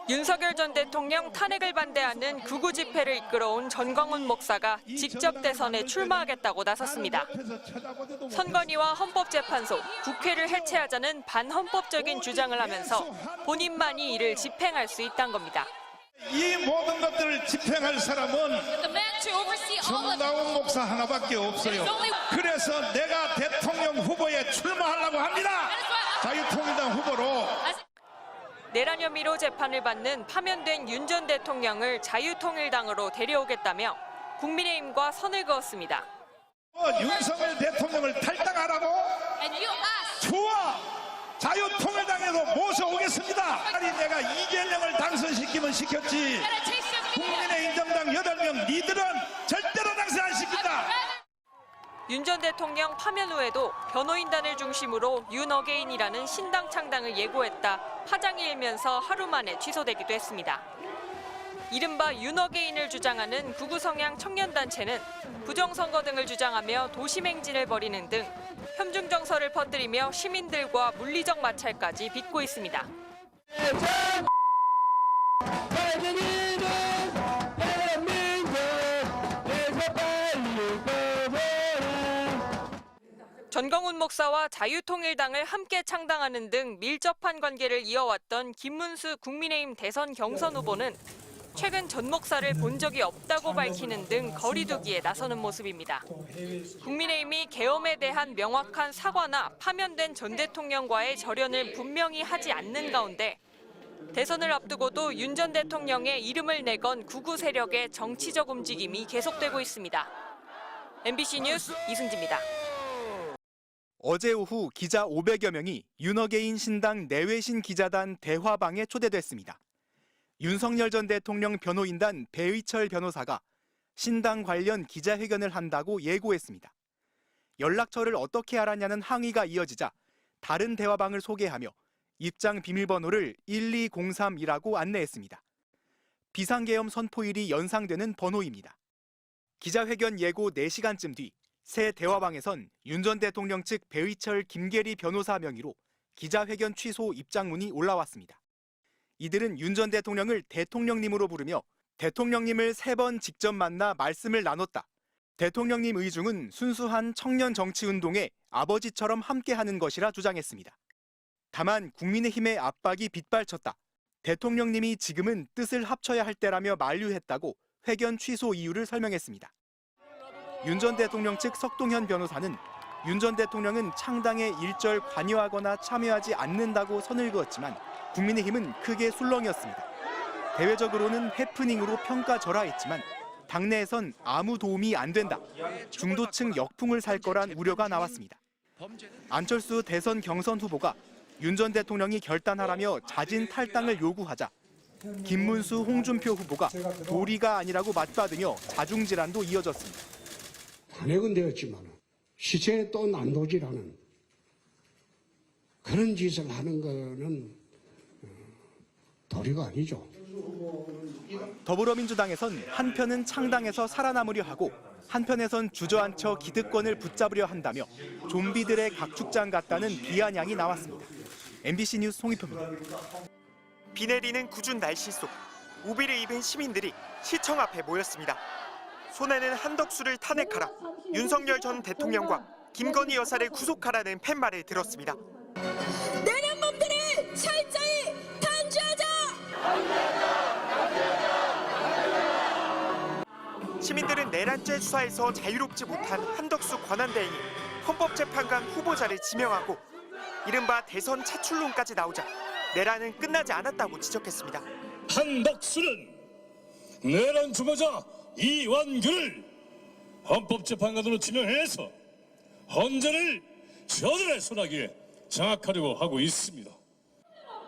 윤석열 전 대통령 탄핵을 반대하는 극우 집회를 이끌어온 전광훈 목사가 직접 대선에 출마하겠다고 나섰습니다. 선관위와 헌법재판소, 국회를 해체하자는 반헌법적인 주장을 하면서 본인만이 이를 집행할 수 있다는 겁니다. 이 모든 것들을 집행할 사람은 정광훈 목사 하나밖에 없어요. 그래서 내가 대통령 후보에 출마하려고 합니다. 자유통일당 후보로. 내란 혐의로 재판을 받는 파면된 윤 전 대통령을 자유통일당으로 데려오겠다며 국민의힘과 선을 그었습니다. 윤석열 대통령을 탈당하라고? 좋아! 자유통일당에도 모셔오겠습니다. 아니 내가 이재명을 당선시키면 시켰지. 국민의힘 정당 8명 니들은 절대로 당선 안 시킨다. 윤 전 대통령 파면 후에도 변호인단을 중심으로 윤어게인이라는 신당 창당을 예고했다 파장이 일면서 하루 만에 취소되기도 했습니다. 이른바 윤어게인을 주장하는 극우 성향 청년단체는 부정선거 등을 주장하며 도시맹진을 벌이는 등 혐중 정서를 퍼뜨리며 시민들과 물리적 마찰까지 빚고 있습니다. 전광훈 목사와 자유통일당을 함께 창당하는 등 밀접한 관계를 이어왔던 김문수 국민의힘 대선 경선 후보는 최근 전 목사를 본 적이 없다고 밝히는 등 거리두기에 나서는 모습입니다. 국민의힘이 계엄에 대한 명확한 사과나 파면된 전 대통령과의 절연을 분명히 하지 않는 가운데 대선을 앞두고도 윤 전 대통령의 이름을 내건 극우 세력의 정치적 움직임이 계속되고 있습니다. MBC 뉴스 이승지입니다. 어제 오후 기자 500여 명이 윤어게인 신당 내외신 기자단 대화방에 초대됐습니다. 윤석열 전 대통령 변호인단 배의철 변호사가 신당 관련 기자회견을 한다고 예고했습니다. 연락처를 어떻게 알았냐는 항의가 이어지자 다른 대화방을 소개하며 입장 비밀번호를 1203이라고 안내했습니다. 비상계엄 선포일이 연상되는 번호입니다. 기자회견 예고 4시간쯤 뒤 새 대화방에선 윤 전 대통령 측 배의철 김계리 변호사 명의로 기자회견 취소 입장문이 올라왔습니다. 이들은 윤 전 대통령을 대통령님으로 부르며 대통령님을 3번 직접 만나 말씀을 나눴다. 대통령님 의중은 순수한 청년 정치운동에 아버지처럼 함께하는 것이라 주장했습니다. 다만 국민의힘의 압박이 빗발쳤다. 대통령님이 지금은 뜻을 합쳐야 할 때라며 만류했다고 회견 취소 이유를 설명했습니다. 윤 전 대통령 측 석동현 변호사는 윤 전 대통령은 창당에 일절 관여하거나 참여하지 않는다고 선을 그었지만 국민의힘은 크게 술렁이었습니다. 대외적으로는 해프닝으로 평가절하했지만 당내에선 아무 도움이 안 된다. 중도층 역풍을 살 거란 우려가 나왔습니다. 안철수 대선 경선 후보가 윤 전 대통령이 결단하라며 자진 탈당을 요구하자 김문수, 홍준표 후보가 도리가 아니라고 맞받으며 자중질환도 이어졌습니다. 탄핵은 되었지만 시체에 또 난도질하는 그런 짓을 하는 거는 도리가 아니죠. 더불어민주당에선 한편은 창당에서 살아남으려 하고 한편에선 주저앉혀 기득권을 붙잡으려 한다며 좀비들의 각축장 같다는 비아냥이 나왔습니다. MBC 뉴스 송희표입니다. 비 내리는 궂은 날씨 속 우비를 입은 시민들이 시청 앞에 모였습니다. 손에는 한덕수를 탄핵하라, 윤석열 전 대통령과 김건희 여사를 구속하라는 팻말을 들었습니다. 내년 놈들을 철저히 단죄하자! 시민들은 내란죄 수사에서 자유롭지 못한 한덕수 권한대행이 헌법재판관 후보자를 지명하고 이른바 대선 차출론까지 나오자 내란은 끝나지 않았다고 지적했습니다. 한덕수는 내란 주모자 이완규를 헌법재판관으로 지명해서 헌재를 저들의 손아귀에 장악하려고 하고 있습니다.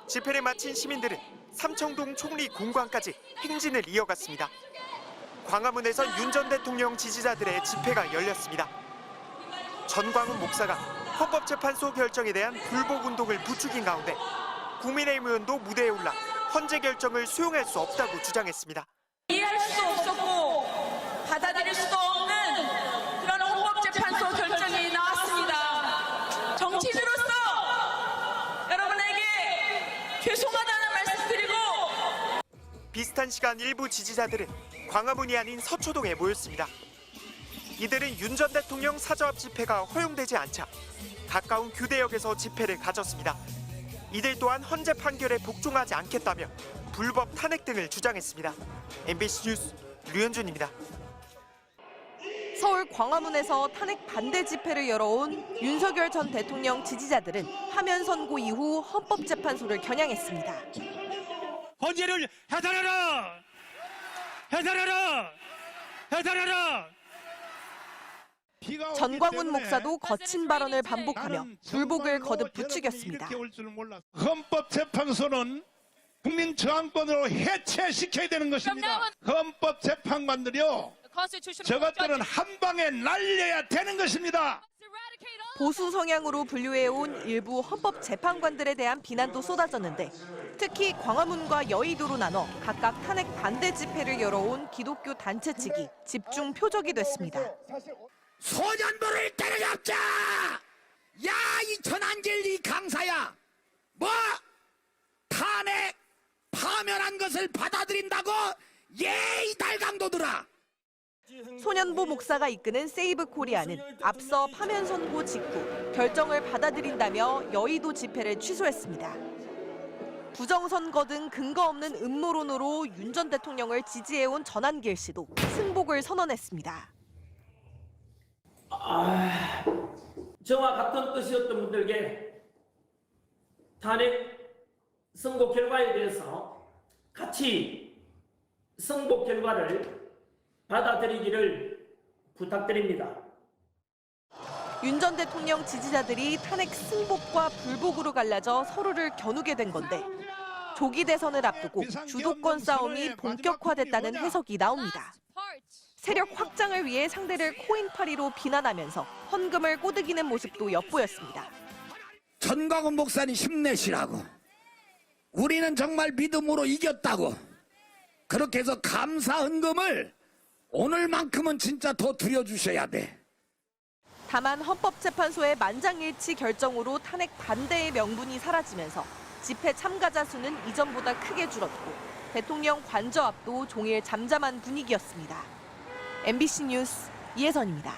집회를 마친 시민들은 삼청동 총리 공관까지 행진을 이어갔습니다. 광화문에선 윤 전 대통령 지지자들의 집회가 열렸습니다. 전광훈 목사가 헌법재판소 결정에 대한 불복운동을 부추긴 가운데 국민의힘 의원도 무대에 올라 헌재 결정을 수용할 수 없다고 주장했습니다. 이해할 수도 없었고 받아들일 수도 없는 그런 헌법재판소 결정이 나왔습니다. 정치인으로서 여러분에게 죄송하다는 말씀드리고 비슷한 시간 일부 지지자들은 광화문이 아닌 서초동에 모였습니다. 이들은 윤 전 대통령 사저 앞 집회가 허용되지 않자 가까운 규대역에서 집회를 가졌습니다. 이들 또한 헌재 판결에 복종하지 않겠다며 불법 탄핵 등을 주장했습니다. MBC 뉴스 류현준입니다. 서울 광화문에서 탄핵 반대 집회를 열어온 윤석열 전 대통령 지지자들은 파면 선고 이후 헌법재판소를 겨냥했습니다. 헌재를 해산하라! 해산하라! 해산하라! 전광훈 목사도 거친 발언을 반복하며 불복을 거듭 부추겼습니다. 헌법재판소는 국민 저항권으로 해체시켜야 되는 것입니다. 헌법재판관들이요, 저것들은 한 방에 날려야 되는 것입니다. 보수 성향으로 분류해온 일부 헌법재판관들에 대한 비난도 쏟아졌는데 특히 광화문과 여의도로 나눠 각각 탄핵 반대 집회를 열어온 기독교 단체 측이 집중 표적이 됐습니다. 소년부를 때려잡자! 야, 이 전한길리 강사야! 뭐? 탄핵, 파면한 것을 받아들인다고? 예, 이 달강도들아! 소년보 목사가 이끄는 세이브 코리아는 앞서 파면 선고 직후 결정을 받아들인다며 여의도 집회를 취소했습니다. 부정선거 등 근거 없는 음모론으로 윤 전 대통령을 지지해온 전한길 씨도 승복을 선언했습니다. 저와 같은 뜻이었던 분들께 탄핵 선고 결과에 대해서 같이 승복 결과를 받아들이기를 부탁드립니다. 윤 전 대통령 지지자들이 탄핵 승복과 불복으로 갈라져 서로를 겨누게 된 건데 조기 대선을 앞두고 주도권 싸움이 본격화됐다는 해석이 나옵니다. 세력 확장을 위해 상대를 코인파리로 비난하면서 헌금을 꼬드기는 모습도 엿보였습니다. 전광훈 목사님 힘내시라고. 우리는 정말 믿음으로 이겼다고. 그렇게 해서 감사 헌금을 오늘만큼은 진짜 더 드려주셔야 돼. 다만 헌법재판소의 만장일치 결정으로 탄핵 반대의 명분이 사라지면서 집회 참가자 수는 이전보다 크게 줄었고 대통령 관저 앞도 종일 잠잠한 분위기였습니다. MBC 뉴스 이혜선입니다.